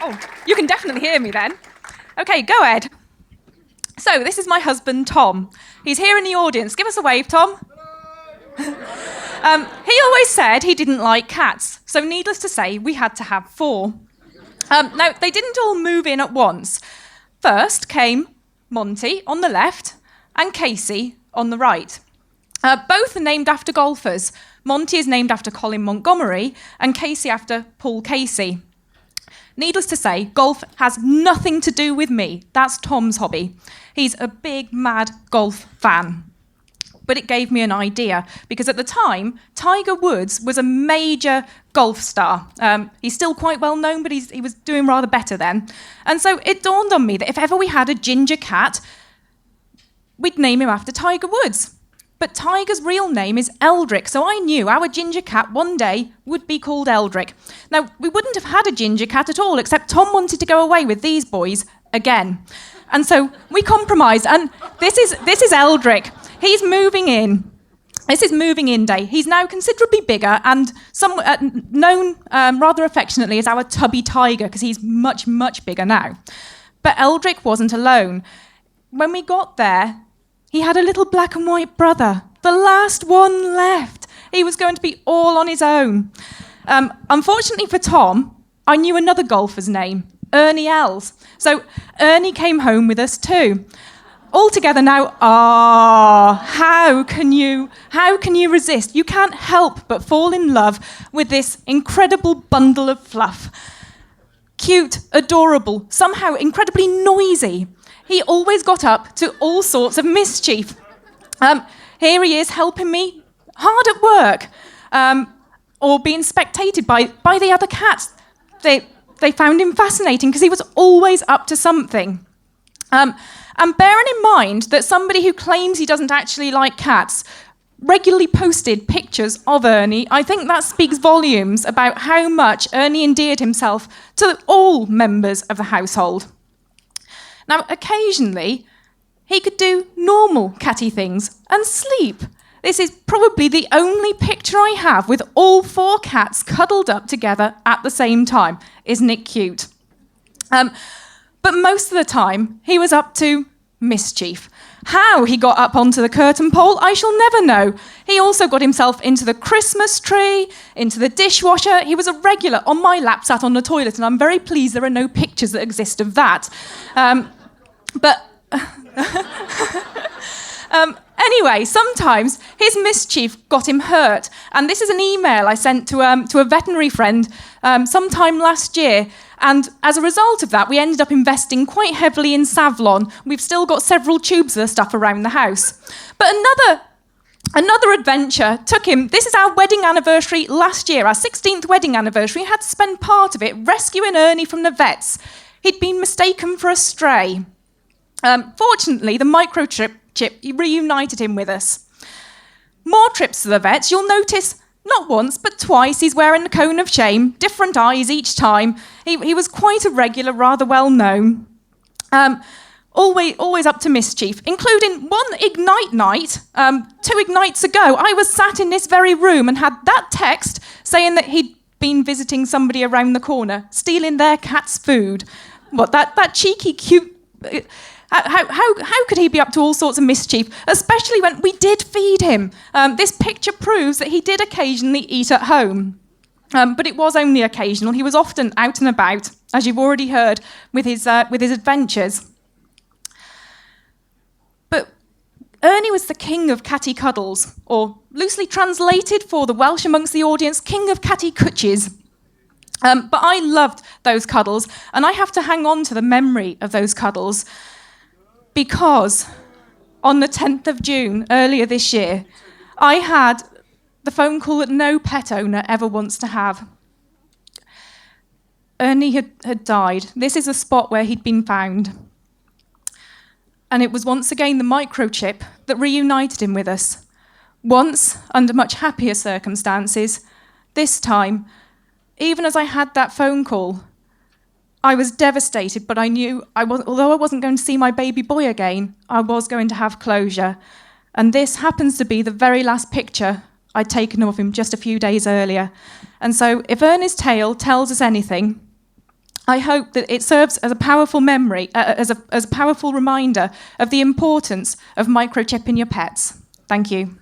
Oh, you can definitely hear me then. Okay, go ahead. So, this is my husband, Tom. He's here in the audience. Give us a wave, Tom. He always said he didn't like cats, so needless to say, we had to have 4. Now, they didn't all move in at once. First came Monty on the left and Casey on the right. Both are named after golfers. Monty is named after Colin Montgomery and Casey after Paul Casey. Needless to say, golf has nothing to do with me. That's Tom's hobby. He's a big, mad golf fan. But it gave me an idea, because at the time, Tiger Woods was a major golf star. He's still quite well known, but he was doing rather better then. And so it dawned on me that if ever we had a ginger cat, we'd name him after Tiger Woods. But Tiger's real name is Eldrick, so I knew our ginger cat one day would be called Eldrick. Now, we wouldn't have had a ginger cat at all, except Tom wanted to go away with these boys again. And so we compromised, and this is Eldrick. He's moving in. This is moving in day. He's now considerably bigger and known rather affectionately as our tubby tiger, because he's much, much bigger now. But Eldrick wasn't alone. When we got there, he had a little black and white brother, the last one left. He was going to be all on his own. Unfortunately for Tom, I knew another golfer's name, Ernie Els. So Ernie came home with us too. All together now, how can you resist? You can't help but fall in love with this incredible bundle of fluff. Cute, adorable, somehow incredibly noisy. He always got up to all sorts of mischief. Here he is helping me hard at work, or being spectated by the other cats. They found him fascinating because he was always up to something. And bearing in mind that somebody who claims he doesn't actually like cats regularly posted pictures of Ernie, I think that speaks volumes about how much Ernie endeared himself to all members of the household. Now, occasionally, he could do normal catty things and sleep. This is probably the only picture I have with all 4 cats cuddled up together at the same time. Isn't it cute? But most of the time, he was up to mischief. How he got up onto the curtain pole, I shall never know. He also got himself into the Christmas tree, into the dishwasher. He was a regular on my lap, sat on the toilet, and I'm very pleased there are no pictures that exist of that. Anyway, sometimes his mischief got him hurt. And this is an email I sent to a veterinary friend sometime last year. And as a result of that, we ended up investing quite heavily in Savlon. We've still got several tubes of the stuff around the house. But another adventure took him. This is our wedding anniversary last year, our 16th wedding anniversary. He had to spend part of it rescuing Ernie from the vets. He'd been mistaken for a stray. Fortunately, the microchip reunited him with us. More trips to the vets. You'll notice not once, but twice he's wearing the cone of shame, different eyes each time. He was quite a regular, rather well known. Always up to mischief, including one Ignite night, 2 Ignites ago. I was sat in this very room and had that text saying that he'd been visiting somebody around the corner, stealing their cat's food. What, that cheeky, cute... How could he be up to all sorts of mischief, especially when we did feed him? This picture proves that he did occasionally eat at home, but it was only occasional. He was often out and about, as you've already heard, with his adventures. But Ernie was the king of catty cuddles, or loosely translated for the Welsh amongst the audience, king of catty cooches. But I loved those cuddles, and I have to hang on to the memory of those cuddles, because on the 10th of June, earlier this year, I had the phone call that no pet owner ever wants to have. Ernie had died. This is the spot where he'd been found. And it was once again the microchip that reunited him with us. Once, under much happier circumstances. This time, even as I had that phone call, I was devastated, but I knew, although I wasn't going to see my baby boy again, I was going to have closure. And this happens to be the very last picture I'd taken of him just a few days earlier. And so if Ernie's tale tells us anything, I hope that it serves as a powerful memory, as a powerful reminder of the importance of microchipping your pets. Thank you.